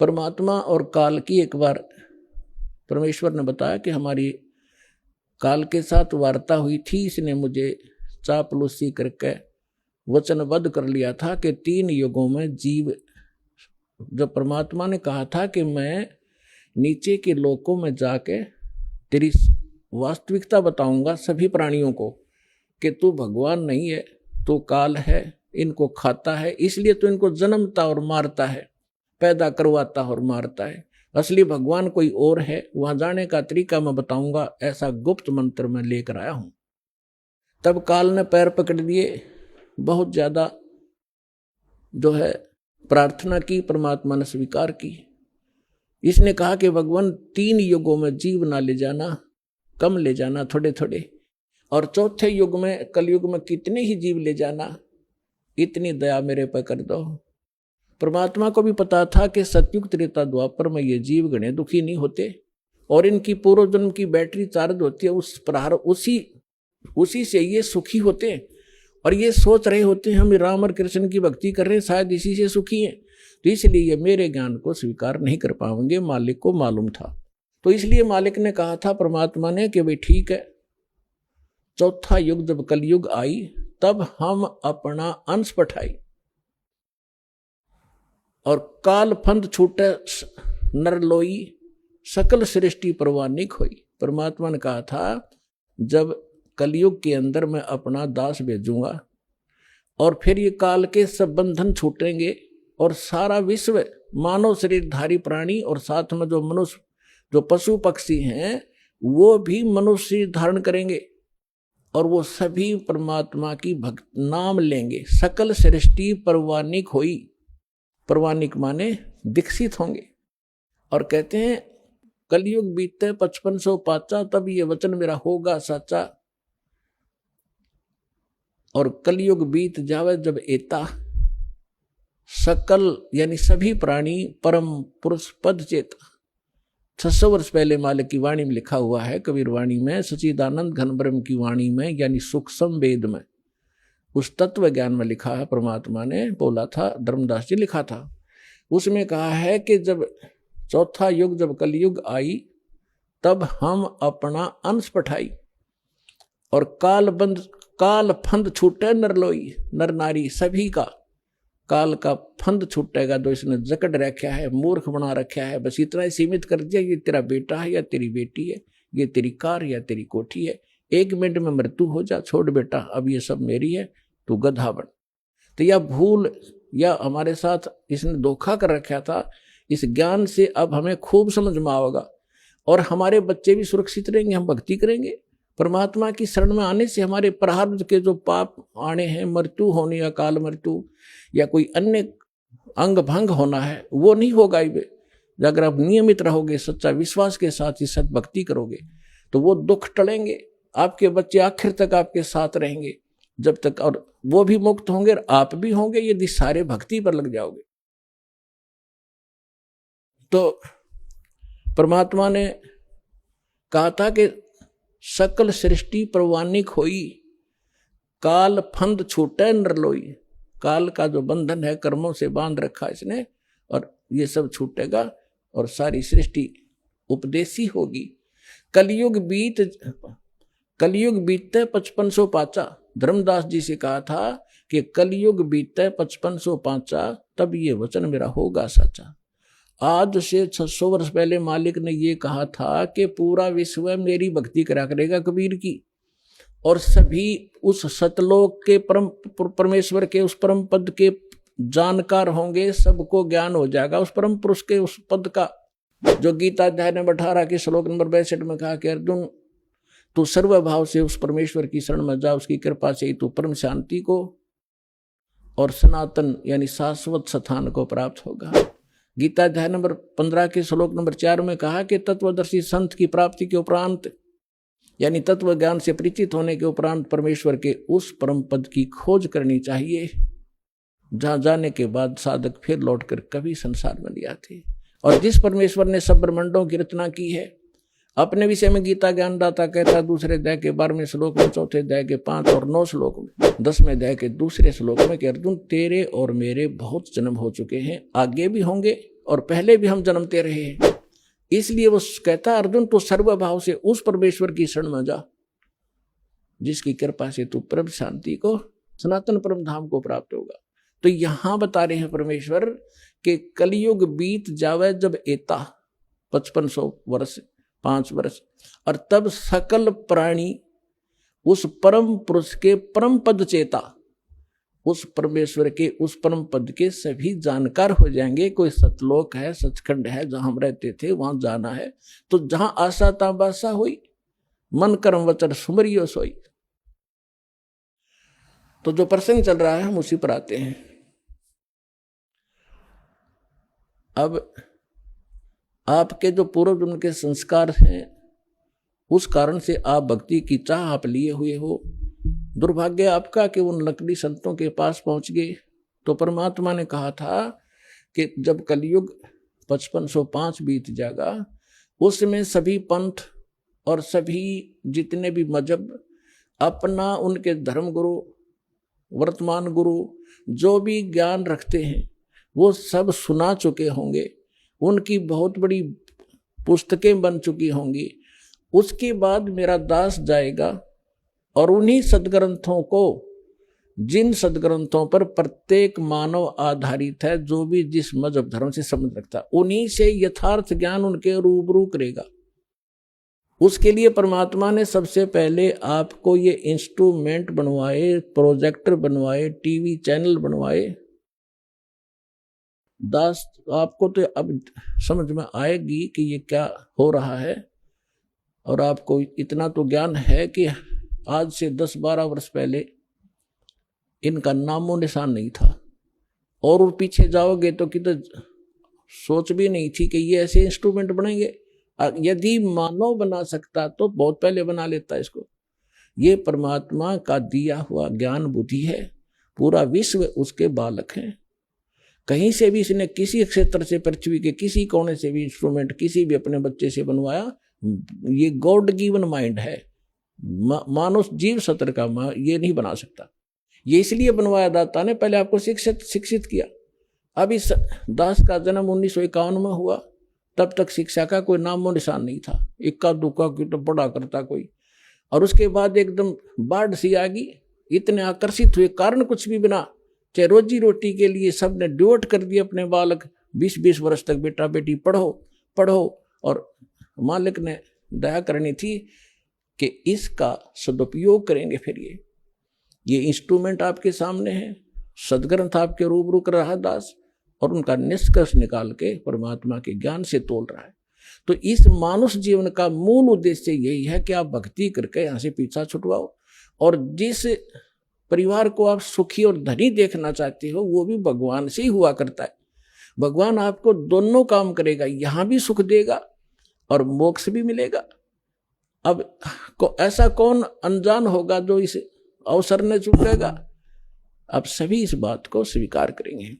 परमात्मा और काल की एक बार परमेश्वर ने बताया कि हमारी काल के साथ वार्ता हुई थी, इसने मुझे चापलूसी करके वचनबद्ध कर लिया था कि 3 युगों में जीव, जब परमात्मा ने कहा था कि मैं नीचे के लोकों में जाके तेरी वास्तविकता बताऊंगा सभी प्राणियों को कि तू भगवान नहीं है, तू काल है, इनको खाता है, इसलिए तो इनको जन्मता और मारता है, पैदा करवाता और मारता है, असली भगवान कोई और है, वहां जाने का तरीका मैं बताऊंगा, ऐसा गुप्त मंत्र मैं लेकर आया हूं। तब काल ने पैर पकड़ दिए, बहुत ज्यादा जो है प्रार्थना की, परमात्मा ने स्वीकार की। इसने कहा कि भगवान 3 युगों में जीव ना ले जाना, कम ले जाना, थोड़े थोड़े, और चौथे युग में, कलयुग में कितने ही जीव ले जाना, इतनी दया मेरे पर कर दो। परमात्मा को भी पता था कि सतयुग त्रेता द्वापर में ये जीव गणे दुखी नहीं होते और इनकी पूर्व जन्म की बैटरी चार्ज होती है, उस प्रहार उसी से ये सुखी होते हैं। और ये सोच रहे होते हैं हम राम और कृष्ण की भक्ति कर रहे हैं, शायद इसी से सुखी हैं, तो इसलिए ये मेरे ज्ञान को स्वीकार नहीं कर पाएंगे। मालिक को मालूम था, तो इसलिए मालिक ने कहा था परमात्मा ने कि भाई ठीक है, चौथा युग जब कलयुग आई तब हम अपना अंश पठाई और काल फंद छूटे नरलोई, सकल सृष्टि परवानिक हुई। परमात्मा ने कहा था जब कलयुग के अंदर मैं अपना दास भेजूंगा और फिर ये काल के सब बंधन छूटेंगे और सारा विश्व मानव शरीरधारी प्राणी और साथ में जो मनुष्य, जो पशु पक्षी हैं, वो भी मनुष्य धारण करेंगे और वो सभी परमात्मा की भक्त नाम लेंगे। सकल सृष्टि परवानिक हुई, परवानिक माने विकसित होंगे। और कहते हैं कलयुग बीते 5500 पाचा, तब ये वचन मेरा होगा सच्चा। और कलयुग बीत जावे जब एता, सकल यानी सभी प्राणी परम पुरुष पद चेता। 600 वर्ष पहले मालिक की वाणी में लिखा हुआ है, कबीर वाणी में, सच्चिदानंद घन ब्रह्म की वाणी में, यानी सूक्ष्म वेद में, उस तत्व ज्ञान में लिखा है, परमात्मा ने बोला था, धर्मदास जी लिखा था, उसमें कहा है कि जब चौथा युग जब कलयुग आई तब हम अपना अंश पठाई और काल फंद छूटे नरलोई, नर नारी सभी का काल का फंद छूटेगा। तो इसने जकड़ रखा है, मूर्ख बना रखा है, बस इतना ही सीमित कर दिया, ये तेरा बेटा है या तेरी बेटी है, ये तेरी कार या तेरी कोठी है, 1 मिनट में मृत्यु हो जा, छोड़ बेटा, अब ये सब मेरी है, तू गधा बन। तो यह भूल या हमारे साथ इसने धोखा कर रखा था। इस ज्ञान से अब हमें खूब समझ में आएगा और हमारे बच्चे भी सुरक्षित रहेंगे, हम भक्ति करेंगे। परमात्मा की शरण में आने से हमारे प्रारब्ध के जो पाप आने हैं, मृत्यु होनी, अकाल मृत्यु या कोई अन्य अंग भंग होना है, वो नहीं होगा। अगर आप नियमित रहोगे, सच्चा विश्वास के साथ ही सत भक्ति करोगे, तो वो दुख टलेंगे। आपके बच्चे आखिर तक आपके साथ रहेंगे जब तक, और वो भी मुक्त होंगे और आप भी होंगे, यदि सारे भक्ति पर लग जाओगे। तो परमात्मा ने कहा था कि सकल सृष्टि परवानिक होई, काल फंद छूटे नरलोई। काल का जो बंधन है, कर्मों से बांध रखा इसने, और ये सब छूटेगा और सारी सृष्टि उपदेशी होगी। कलयुग बीते 5500 पाचा। धर्मदास जी से कहा था कि कलयुग बीते 5500 पाचा, तब ये वचन मेरा होगा सच्चा। आज से 600 वर्ष पहले मालिक ने ये कहा था कि पूरा विश्व मेरी भक्ति करा करेगा कबीर की, और सभी उस सतलोक के परमेश्वर के उस परम पद के जानकार होंगे, सबको ज्ञान हो जाएगा उस परम पुरुष के उस पद का, जो गीता अध्याय नंबर 18 के श्लोक नंबर 62 में कहा कि अर्जुन, तू सर्वभाव से उस परमेश्वर की शरण में जा, उसकी कृपा से ही तू परम शांति को और सनातन यानी शाश्वत स्थान को प्राप्त होगा। गीता अध्याय नंबर 15 के श्लोक नंबर 4 में कहा कि तत्वदर्शी संत की प्राप्ति के उपरांत यानी तत्व ज्ञान से परिचित होने के उपरांत परमेश्वर के उस परम पद की खोज करनी चाहिए, जहां जाने के बाद साधक फिर लौटकर कभी संसार में नहीं आते। और जिस परमेश्वर ने सब ब्रह्मांडों की रचना की है, अपने विषय में गीता ज्ञानदाता कहता दूसरे अध्याय के 12वें श्लोक में, चौथे अध्याय के 5 और 9 श्लोक में, 10वें अध्याय के दूसरे श्लोक में कि अर्जुन, तेरे और मेरे बहुत जन्म हो चुके हैं, आगे भी होंगे और पहले भी हम जन्मते रहे हैं। इसलिए वो कहता अर्जुन तो सर्वभाव से उस परमेश्वर की शरण में जा जिसकी कृपा से तू परम शांति को, सनातन परम धाम को प्राप्त होगा। तो यहां बता रहे हैं परमेश्वर कि कलयुग बीत जावे जब एता 5500 वर्ष 5 वर्ष, और तब सकल प्राणी उस परम पुरुष के परम पद चेता, उस परमेश्वर के उस परम पद के सभी जानकार हो जाएंगे। कोई सतलोक है, सचखंड है जहां हम रहते थे, वहां जाना है। तो जहां आशा ताबासा हुई, मन कर्म वचन सुमरियो सोई। तो जो प्रसंग चल रहा है हम उसी पर आते हैं। अब आपके जो पूर्व जन्म के संस्कार हैं उस कारण से आप भक्ति की चाह आप लिए हुए हो। दुर्भाग्य आपका कि उन नकली संतों के पास पहुंच गए। तो परमात्मा ने कहा था कि जब कलयुग 5505 बीत जाएगा, उसमें सभी पंथ और सभी जितने भी मजहब अपना उनके धर्म गुरु, वर्तमान गुरु जो भी ज्ञान रखते हैं वो सब सुना चुके होंगे, उनकी बहुत बड़ी पुस्तकें बन चुकी होंगी। उसके बाद मेरा दास जाएगा और उन्हीं सदग्रंथों को, जिन सदग्रंथों पर प्रत्येक मानव आधारित है, जो भी जिस मजहब धर्म से संबंध रखता है, उन्हीं से यथार्थ ज्ञान उनके रूबरू करेगा। उसके लिए परमात्मा ने सबसे पहले आपको ये इंस्ट्रूमेंट बनवाए, प्रोजेक्टर बनवाए, टीवी चैनल बनवाए। दास आपको तो अब समझ में आएगी कि ये क्या हो रहा है, और आपको इतना तो ज्ञान है कि आज से 10-12 वर्ष पहले इनका नामो निशान नहीं था, और वो पीछे जाओगे तो किधर सोच भी नहीं थी कि ये ऐसे इंस्ट्रूमेंट बनेंगे। यदि मानव बना सकता तो बहुत पहले बना लेता इसको। ये परमात्मा का दिया हुआ ज्ञान बुद्धि है, पूरा विश्व उसके बालक हैं। कहीं से भी इसने किसी क्षेत्र से, पृथ्वी के किसी कोने से भी इंस्ट्रूमेंट किसी भी अपने बच्चे से बनवाया, ये गॉड गिवन माइंड है। मानव जीव सत्र का ये नहीं बना सकता। ये इसलिए बनवाया दाता ने, पहले आपको शिक्षित किया। अब इस दास का जन्म 1951 में हुआ, तब तक शिक्षा का कोई नामो निशान नहीं था। इक्का दुक्का की तो पढ़ा करता कोई, और उसके बाद एकदम बाढ़ सी आ गई। इतने आकर्षित हुए, कारण कुछ भी बिना, चाहे रोजी रोटी के लिए सब ने डिवोट कर दिए अपने बालक। 20-20 वर्ष तक बेटा बेटी पढ़ो पढ़ो, और मालिक ने दया करनी थी कि इसका सदुपयोग करेंगे। फिर ये इंस्ट्रूमेंट आपके सामने है, सदग्रंथ आपके रूबरू कर रहा दास, और उनका निष्कर्ष निकाल के परमात्मा के ज्ञान से तोल रहा है। तो इस मानुष जीवन का मूल उद्देश्य यही है कि आप भक्ति करके यहाँ से पीछा छुटवाओ, और जिस परिवार को आप सुखी और धनी देखना चाहते हो वो भी भगवान से ही हुआ करता है। भगवान आपको दोनों काम करेगा, यहाँ भी सुख देगा और मोक्ष भी मिलेगा। अब ऐसा कौन अनजान होगा जो इस अवसर ने चूकेगा? अब सभी इस बात को स्वीकार करेंगे।